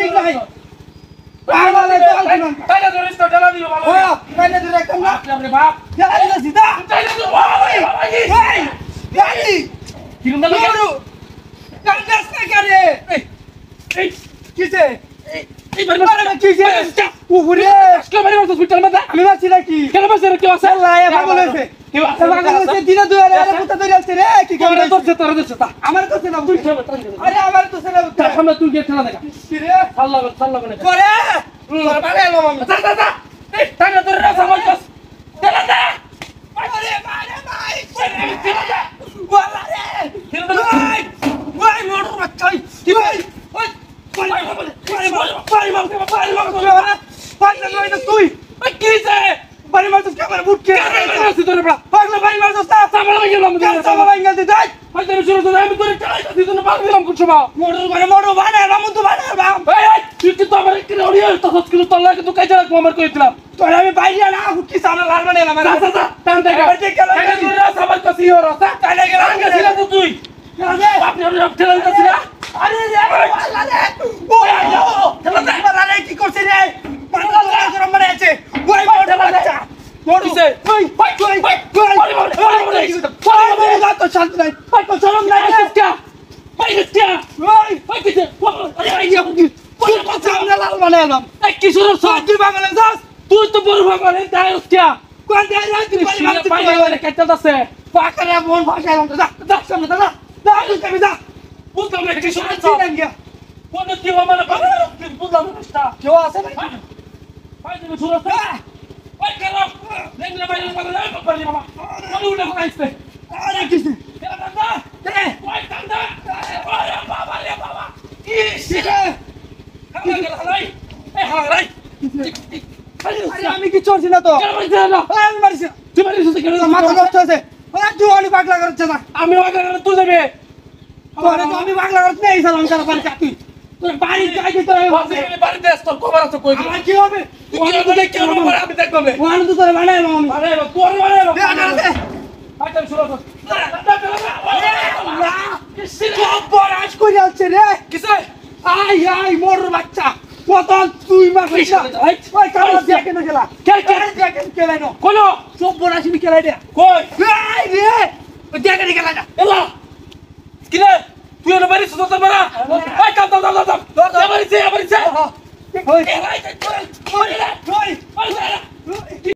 ঠিক নাই পাগলে পাগল তাইলে ধরিস তো ঠেলা দিও ভালো ও কাইলে ধরে একদম না আপনি বাপ ঠেলা দিলে সিধা তাইলে তো ভাই এই গাড়ি কিরম দাও কান্দাস না করে এই কিসে এই বাড়ি আরে কিসে উপরে আজকে বাড়ি হসপিটাল মধ্যে আমি ভাবছি নাকি কেন বসে রে কেউ আছে আল্লাহ এ পাগল হইছে কেউ আছে পাগল হইছে দিনে দুই আরে পুতা ধরে আছে রে কি কেমন করে করছে তোর দেশে তা আমার তো না তুই চল আরে আমার তো না তার সামনে তুই গিয়ে খেলা দেখা কি রে সাল্লাহ না করে তোর বাড়ি এলো আমি যা এই তাইলে ধরে রাখ আমার কাছে ঠেলা দে আরে মারে ভাই ঠেলা দে ওয়ালা রে ভাই ভাই মোড় বাচ্চাই কি ভাই ওই তুই কিছে বাড়ি মারছিস ক্যামেরা বুট কে আছে তোর বড় পাগলা বাড়ি মারছিস না সামনে গেলাম সামনে ভাঙ্গা দে দেখ হয়তো শুরু তো আমি তোর চালাইতে দিন না পাগল দিলাম কুছ বা মোড় বানা রামু তো বানা রাম এই তুই তো আমার কি ওড়িয়ে তো হসপিটাল তো লাগে তো কাজে রাখবো আমার কইছিলাম তোর আমি বাইরে না কি সামনে লাল বানা এলাম যা টান দেখা এটা তুই রাস আমার কাছে ইও রাস তাইলে গেলাম ছিল তো তুই আপনি ঠেলান কাছে না আরে রে ওয়ালা রে ওই আলো ঠেলা রে কি করছিস রে পাগলা তোর মানে আছে ওই মোড় বাচ্চা মোড় কিছে ওই তো শান্ত নাই তো চলম নাই পাইছিস ওই কিছে আরে আই তুই সামনে লাল বানা এলাম এই কি শুরু তুই বাংলা যাস তুই তো বড় ভাগলে দাইস কে কোন দেয় না তুই পাইলে কেটে দাসে পাকারে মন ভাষা এলাম যা সামনে যা যা তুই যা বুঝলাম না কি শুরু চিনেন গিয়া কোন কি মানে পাগল বুঝলাম না কেউ আছে না পাইলে শুরু ওই কেন লেঙ্গা বাইরে পাগল পাগল বাবা কোন উঠে খাইছে আরে কিছু রে ওই কান্দা ওরে বাবা রে বাবা ইস হালাই এই হালাই আরে আমি কি চলছি না তো কেন মারছিস না আমি মারিছি তুই মারিস কেন মাথা নষ্ট হয়েছে তুই অনেক পাগলা করছে না আমি ওকে তুই যাবে তোরে তো আমি পাগলা করতে এই সালাম কার বাড়ি চাকরি তোর বাড়ি যাইতে তো বাড়িতে তোর খবর আছে কই আমার কি হবে তুই কি হবে আমি দেখব ওয়ান তো তোরে বানাই আমি আরে তোর মানে দে আচ্ছা শুরু কর বরাজ করে যাচ্ছে রে কিসে আই মোর বাচ্চা কত তুই মারিস ওই কালা দিয়া কেন গেলা কে কেন কেলাই নো কোন সব বরাজ নি কেলাই দে কই আই রে ওই দিয়া কেন গেলা না এলা কিরে তুই এর বাড়ি সুতো মারা এই কাম দাও বাড়ি সে ওই এই